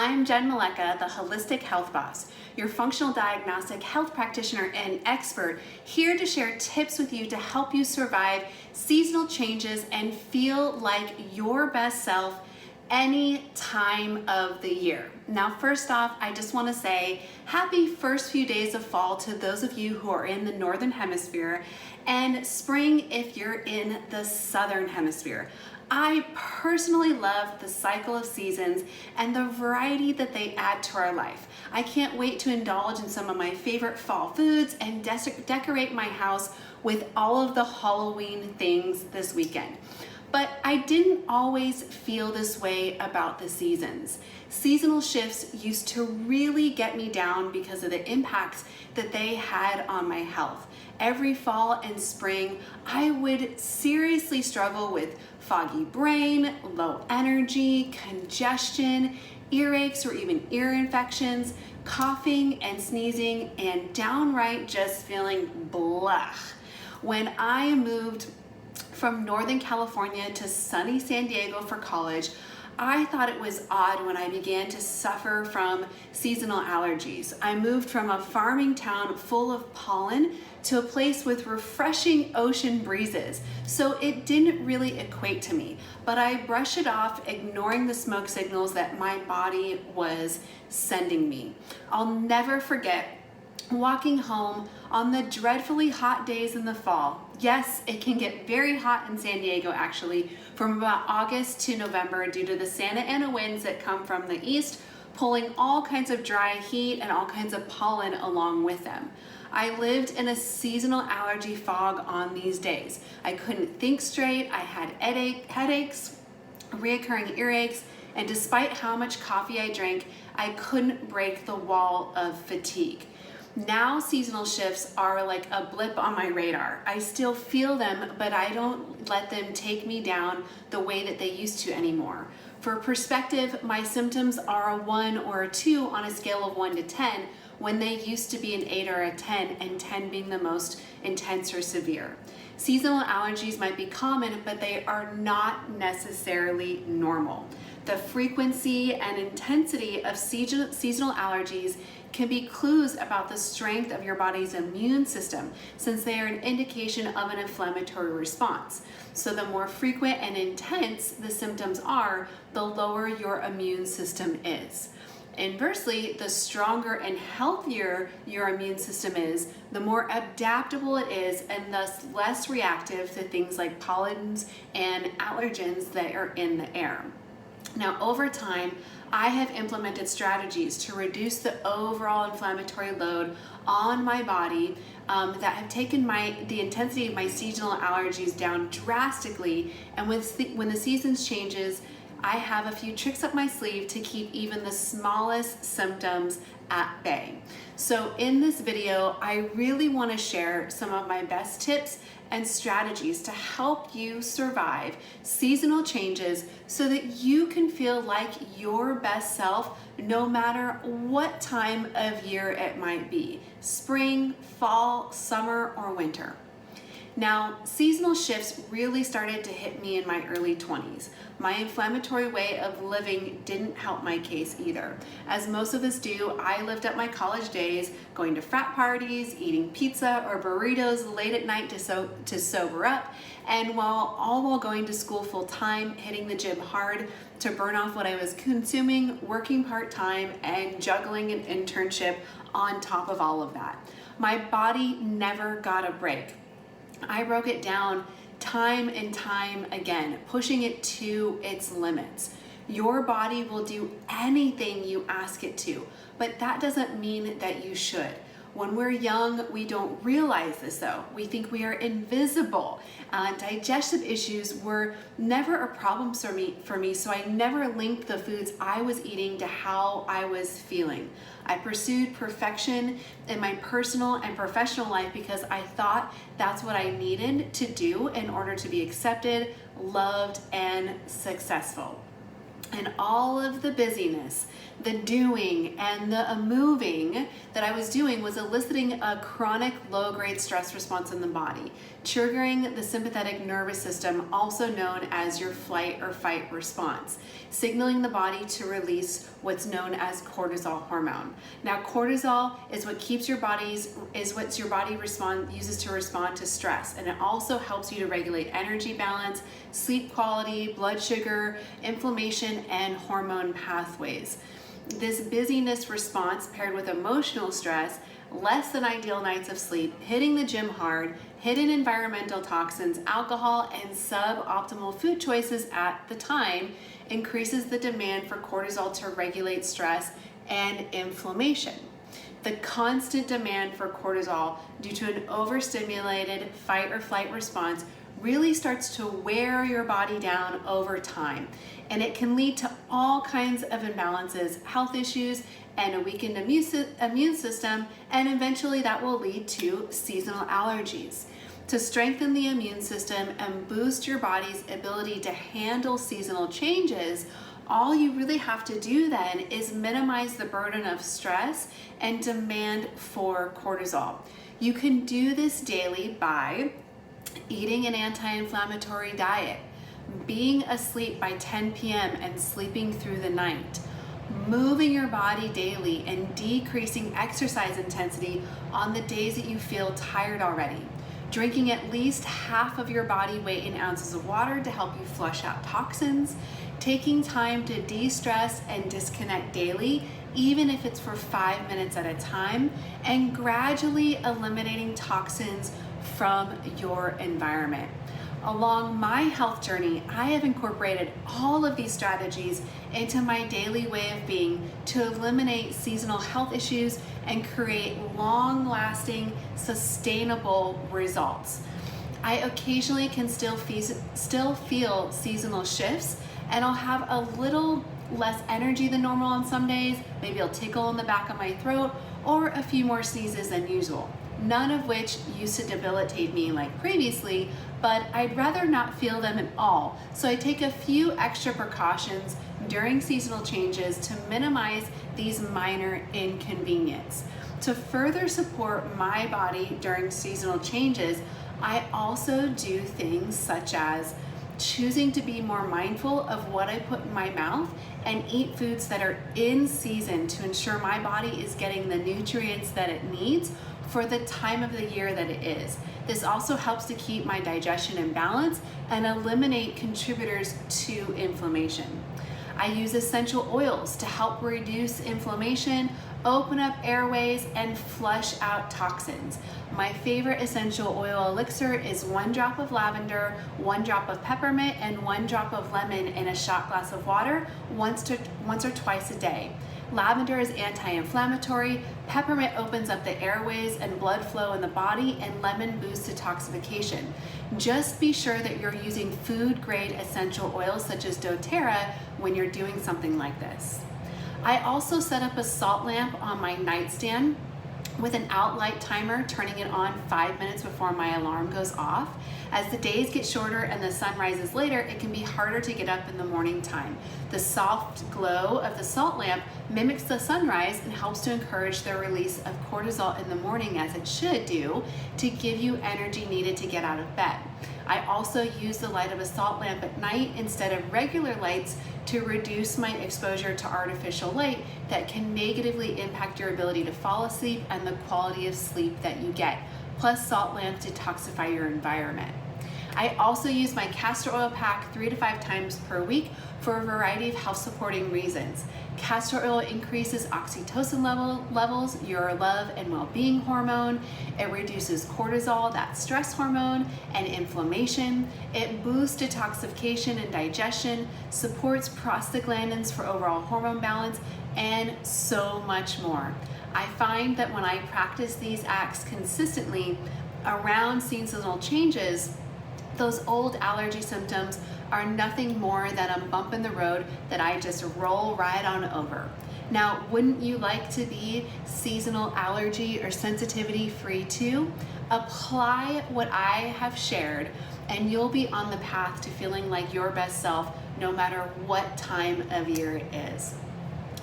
I'm Jen, the Holistic Health Boss, your functional diagnostic health practitioner and expert, here to share tips with you to help you survive seasonal changes and feel like your best self any time of the year. Now, first off, I just want to say happy first few days of fall to those of you who are in the Northern Hemisphere, and spring if you're in the Southern Hemisphere. I personally love the cycle of seasons and the variety that they add to our life. I can't wait to indulge in some of my favorite fall foods and decorate my house with all of the Halloween things this weekend. But I didn't always feel this way about the seasons. Seasonal shifts used to really get me down because of the impacts that they had on my health. Every fall and spring, I would seriously struggle with foggy brain, low energy, congestion, earaches or even ear infections, coughing and sneezing, and downright just feeling blah. When I moved from Northern California to sunny San Diego for college, I thought it was odd when I began to suffer from seasonal allergies. I moved from a farming town full of pollen to a place with refreshing ocean breezes, so it didn't really equate to me. But I brushed it off, ignoring the smoke signals that my body was sending me. I'll never forget walking home on the dreadfully hot days in the fall. Yes, it can get very hot in San Diego actually, from about August to November due to the Santa Ana winds that come from the east, pulling all kinds of dry heat and all kinds of pollen along with them. I lived in a seasonal allergy fog on these days. I couldn't think straight, I had headaches, reoccurring earaches, and despite how much coffee I drank, I couldn't break the wall of fatigue. Now seasonal shifts are like a blip on my radar. I still feel them, but I don't let them take me down the way that they used to anymore. For perspective, my symptoms are a 1 or a 2 on a scale of 1 to 10, when they used to be an 8 or a 10, and 10 being the most intense or severe. Seasonal allergies might be common, but they are not necessarily normal. The frequency and intensity of seasonal allergies can be clues about the strength of your body's immune system, since they are an indication of an inflammatory response. So the more frequent and intense the symptoms are, the lower your immune system is. Inversely, the stronger and healthier your immune system is, the more adaptable it is, and thus less reactive to things like pollens and allergens that are in the air. Now, over time, I have implemented strategies to reduce the overall inflammatory load on my body that have taken the intensity of my seasonal allergies down drastically. And when the seasons changes, I have a few tricks up my sleeve to keep even the smallest symptoms at bay. So in this video, I really want to share some of my best tips and strategies to help you survive seasonal changes so that you can feel like your best self no matter what time of year it might be: spring, fall, summer, or winter. Now, seasonal shifts really started to hit me in my early 20s. My inflammatory way of living didn't help my case either. As most of us do, I lived up my college days going to frat parties, eating pizza or burritos late at night to sober up, and while going to school full time, hitting the gym hard to burn off what I was consuming, working part-time, and juggling an internship on top of all of that. My body never got a break. I broke it down time and time again, pushing it to its limits. Your body will do anything you ask it to, but that doesn't mean that you should. When we're young, we don't realize this though. We think we are invisible. Digestive issues were never a problem for me, so I never linked the foods I was eating to how I was feeling. I pursued perfection in my personal and professional life because I thought that's what I needed to do in order to be accepted, loved, and successful. and all of the busyness, the doing and the moving that I was doing was eliciting a chronic low-grade stress response in the body, triggering the sympathetic nervous system, also known as your flight or fight response, signaling the body to release what's known as cortisol hormone. Now, cortisol is what your body uses to respond to stress, and it also helps you to regulate energy balance, sleep quality, blood sugar, inflammation, and hormone pathways. This busyness response paired with emotional stress, less than ideal nights of sleep, hitting the gym hard, hidden environmental toxins, alcohol, and suboptimal food choices at the time increases the demand for cortisol to regulate stress and inflammation. The constant demand for cortisol due to an overstimulated fight or flight response really starts to wear your body down over time, and it can lead to all kinds of imbalances, health issues, and a weakened immune system, and eventually that will lead to seasonal allergies. To strengthen the immune system and boost your body's ability to handle seasonal changes, all you really have to do then is minimize the burden of stress and demand for cortisol. You can do this daily by eating an anti-inflammatory diet, being asleep by 10 p.m. and sleeping through the night, moving your body daily and decreasing exercise intensity on the days that you feel tired already, drinking at least half of your body weight in ounces of water to help you flush out toxins, taking time to de-stress and disconnect daily, even if it's for 5 minutes at a time, and gradually eliminating toxins from your environment. Along my health journey, I have incorporated all of these strategies into my daily way of being to eliminate seasonal health issues and create long-lasting, sustainable results. I occasionally can still feel seasonal shifts, and I'll have a little less energy than normal on some days, maybe a tickle in the back of my throat, or a few more sneezes than usual. None of which used to debilitate me like previously, but I'd rather not feel them at all. So I take a few extra precautions during seasonal changes to minimize these minor inconvenience. To further support my body during seasonal changes, I also do things such as choosing to be more mindful of what I put in my mouth and eat foods that are in season to ensure my body is getting the nutrients that it needs for the time of the year that it is. This also helps to keep my digestion in balance and eliminate contributors to inflammation. I use essential oils to help reduce inflammation, open up airways, and flush out toxins. My favorite essential oil elixir is 1 drop of lavender, 1 drop of peppermint, and 1 drop of lemon in a shot glass of water once or twice a day. Lavender is anti-inflammatory, peppermint opens up the airways and blood flow in the body, and lemon boosts detoxification. Just be sure that you're using food-grade essential oils such as doTERRA when you're doing something like this. I also set up a salt lamp on my nightstand with an out light timer, turning it on 5 minutes before my alarm goes off. As the days get shorter and the sun rises later, it can be harder to get up in the morning time. The soft glow of the salt lamp mimics the sunrise and helps to encourage the release of cortisol in the morning, as it should do, to give you energy needed to get out of bed. I also use the light of a salt lamp at night instead of regular lights to reduce my exposure to artificial light that can negatively impact your ability to fall asleep and the quality of sleep that you get. Plus, salt lamps detoxify your environment. I also use my castor oil pack 3 to 5 times per week for a variety of health supporting reasons. Castor oil increases oxytocin levels, your love and well-being hormone. It reduces cortisol, that stress hormone, and inflammation. It boosts detoxification and digestion, supports prostaglandins for overall hormone balance, and so much more. I find that when I practice these acts consistently around seasonal changes, those old allergy symptoms are nothing more than a bump in the road that I just roll right on over. Now, wouldn't you like to be seasonal allergy or sensitivity free too? Apply what I have shared and you'll be on the path to feeling like your best self no matter what time of year it is.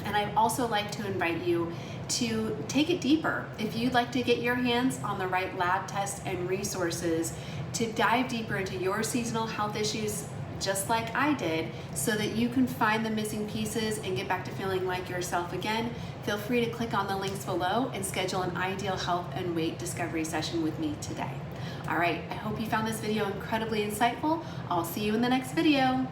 And I'd also like to invite you to take it deeper. If you'd like to get your hands on the right lab tests and resources to dive deeper into your seasonal health issues, just like I did, so that you can find the missing pieces and get back to feeling like yourself again, feel free to click on the links below and schedule an ideal health and weight discovery session with me today. All right, I hope you found this video incredibly insightful. I'll see you in the next video.